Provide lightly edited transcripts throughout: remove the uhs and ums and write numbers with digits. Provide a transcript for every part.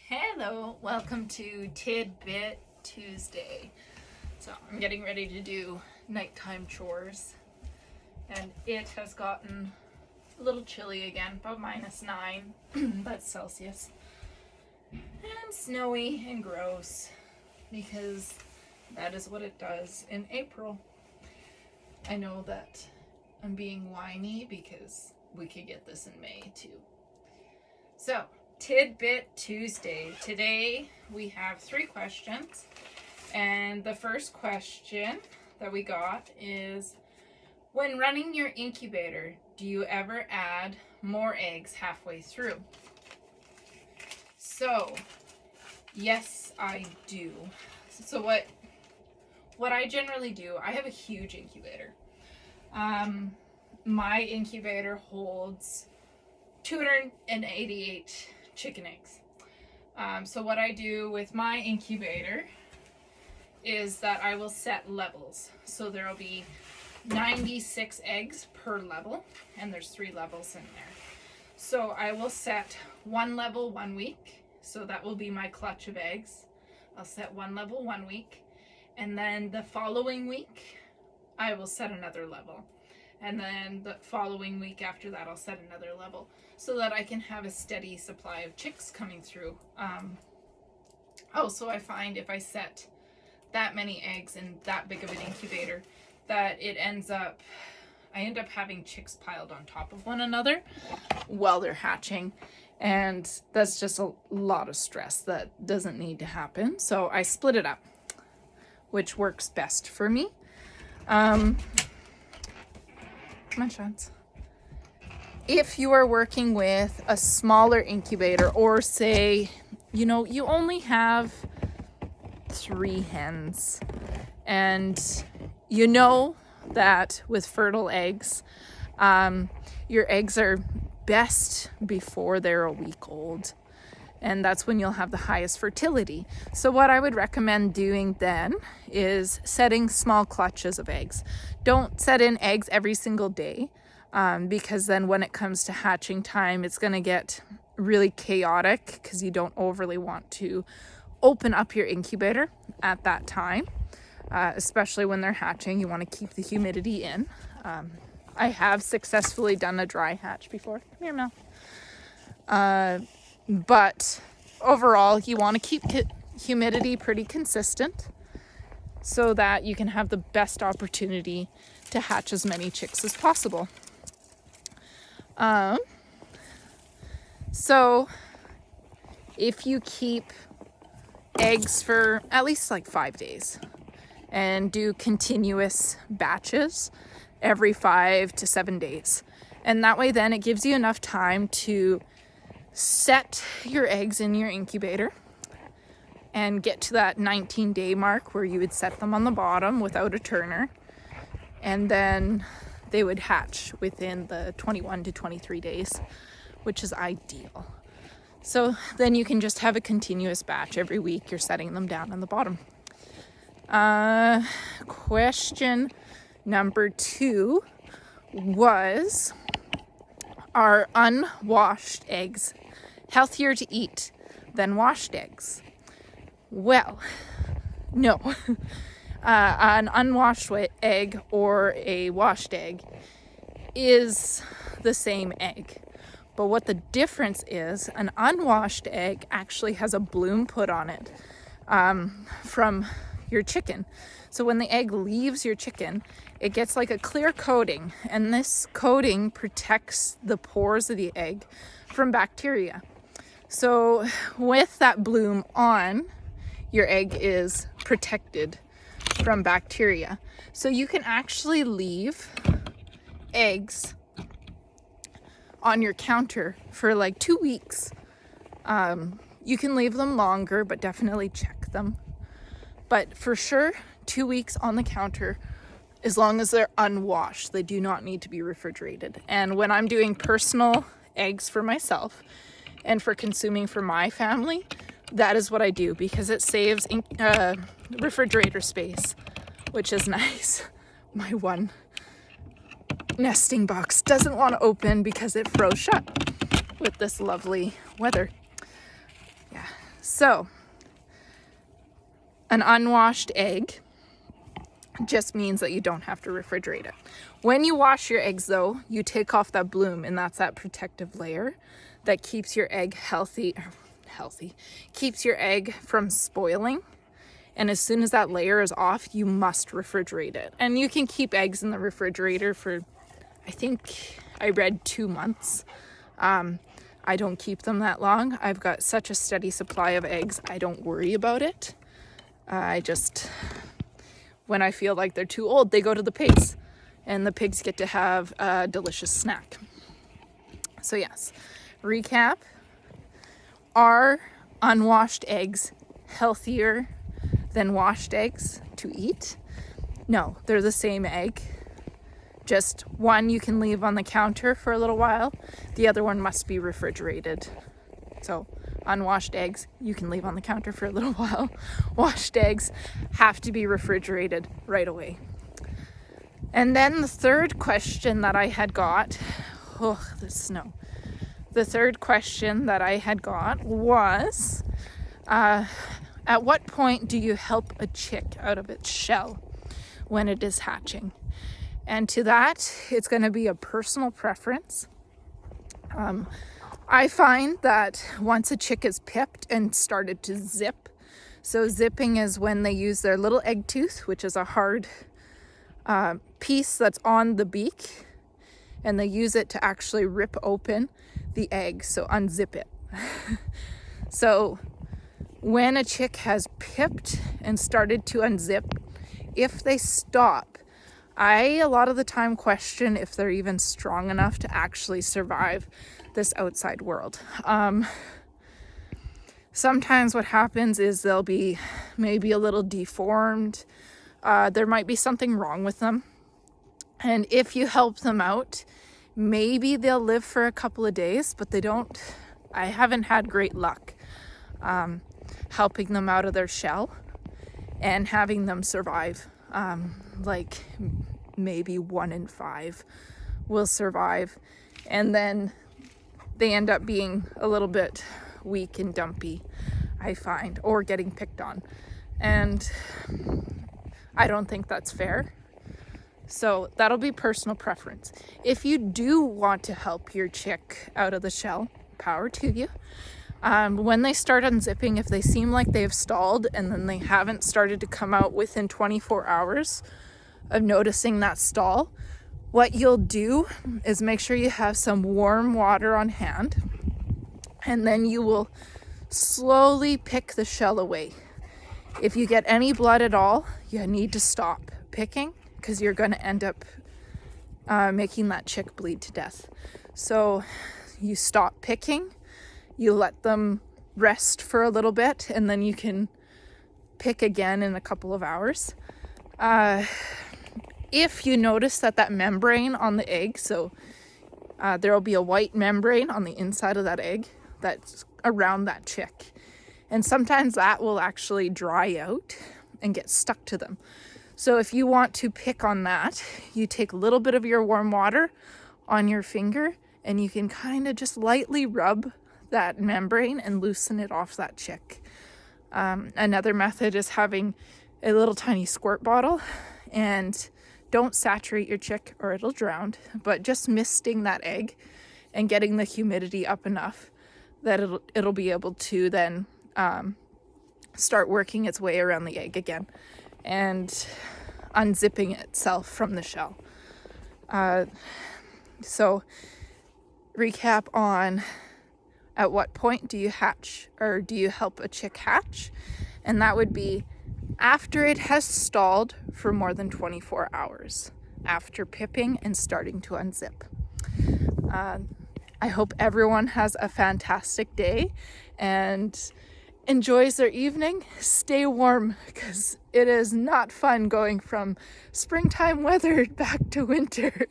Hello, welcome to Tidbit Tuesday. So I'm getting ready to do nighttime chores, and it has gotten a little chilly again, about -9, that's Celsius, and snowy and gross, because that is what it does in April. I know that I'm being whiny because we could get this in May too. So, Tidbit Tuesday. Today we have 3 questions, and the first question that we got is, when running your incubator, do you ever add more eggs halfway through? So, yes, I do. So what I generally do, I have a huge incubator. My incubator holds 288 chicken eggs. So what I do with my incubator is that I will set levels. So there will be 96 eggs per level, and there's 3 levels in there. So I will set one level 1 week. So that will be my clutch of eggs. I'll set one level 1 week, and then the following week I will set another level. And then the following week after that, I'll set another level so that I can have a steady supply of chicks coming through. Also, I find if I set that many eggs in that big of an incubator, that I end up having chicks piled on top of one another while they're hatching. And that's just a lot of stress that doesn't need to happen. So I split it up, which works best for me. My chance. If you are working with a smaller incubator, or say, you only have 3 hens, and you know that with fertile eggs, your eggs are best before they're a week old, and that's when you'll have the highest fertility. So what I would recommend doing then is setting small clutches of eggs. Don't set in eggs every single day, because then when it comes to hatching time, it's going to get really chaotic because you don't overly want to open up your incubator at that time, especially when they're hatching. You want to keep the humidity in. I have successfully done a dry hatch before. Come here, Mel. But overall, you want to keep humidity pretty consistent so that you can have the best opportunity to hatch as many chicks as possible. So if you keep eggs for at least like 5 days and do continuous batches every 5 to 7 days, and that way then it gives you enough time to set your eggs in your incubator and get to that 19-day mark where you would set them on the bottom without a turner, and then they would hatch within the 21 to 23 days, which is ideal. So then you can just have a continuous batch every week. You're setting them down on the bottom. Question number 2 was, are unwashed eggs healthier to eat than washed eggs? Well, no. An unwashed egg or a washed egg is the same egg. But what the difference is, an unwashed egg actually has a bloom put on it from your chicken. So when the egg leaves your chicken, it gets like a clear coating, and this coating protects the pores of the egg from bacteria. So with that bloom on, your egg is protected from bacteria. So you can actually leave eggs on your counter for like 2 weeks. You can leave them longer, but definitely check them. But for sure, 2 weeks on the counter, as long as they're unwashed. They do not need to be refrigerated. And when I'm doing personal eggs for myself and for consuming for my family, that is what I do, because it saves refrigerator space, which is nice. My one nesting box doesn't want to open because it froze shut with this lovely weather. Yeah, So, an unwashed egg just means that you don't have to refrigerate it. When you wash your eggs though, you take off that bloom, and that's that protective layer that keeps your egg healthy, keeps your egg from spoiling. And as soon as that layer is off, you must refrigerate it. And you can keep eggs in the refrigerator for, I think I read 2 months. I don't keep them that long. I've got such a steady supply of eggs, I don't worry about it. When I feel like they're too old, they go to the pigs, and the pigs get to have a delicious snack. So yes, recap. Are unwashed eggs healthier than washed eggs to eat? No, they're the same egg. Just one you can leave on the counter for a little while. The other one must be refrigerated. So unwashed eggs, you can leave on the counter for a little while. Washed eggs have to be refrigerated right away. And then the third question that I had got, the snow. The third question that I had got was, at what point do you help a chick out of its shell when it is hatching? And to that, it's going to be a personal preference. I find that once a chick is pipped and started to zip, so zipping is when they use their little egg tooth, which is a hard piece that's on the beak, and they use it to actually rip open the egg, so unzip it. So when a chick has pipped and started to unzip, if they stop, I a lot of the time question if they're even strong enough to actually survive this outside world. Sometimes what happens is they'll be maybe a little deformed. There might be something wrong with them. And if you help them out, maybe they'll live for a couple of days, but I haven't had great luck helping them out of their shell and having them survive. Like maybe 1 in 5 will survive, and then they end up being a little bit weak and dumpy, I find, or getting picked on. And I don't think that's fair. So that'll be personal preference. If you do want to help your chick out of the shell, power to you. When they start unzipping, if they seem like they've stalled and then they haven't started to come out within 24 hours of noticing that stall, what you'll do is make sure you have some warm water on hand, and then you will slowly pick the shell away. If you get any blood at all, you need to stop picking, because you're going to end up making that chick bleed to death. So you stop picking, you let them rest for a little bit, and then you can pick again in a couple of hours. If you notice that membrane on the egg, so there will be a white membrane on the inside of that egg that's around that chick, and sometimes that will actually dry out and get stuck to them. So if you want to pick on that, you take a little bit of your warm water on your finger, and you can kind of just lightly rub that membrane and loosen it off that chick. Another method is having a little tiny squirt bottle, and don't saturate your chick or it'll drown, but just misting that egg and getting the humidity up enough that it'll be able to then start working its way around the egg again and unzipping itself from the shell. So recap on at what point do you hatch, or do you help a chick hatch? And that would be after it has stalled for more than 24 hours, after pipping and starting to unzip. I hope everyone has a fantastic day and enjoys their evening. Stay warm, because it is not fun going from springtime weather back to winter.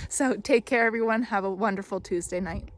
So take care, everyone. Have a wonderful Tuesday night.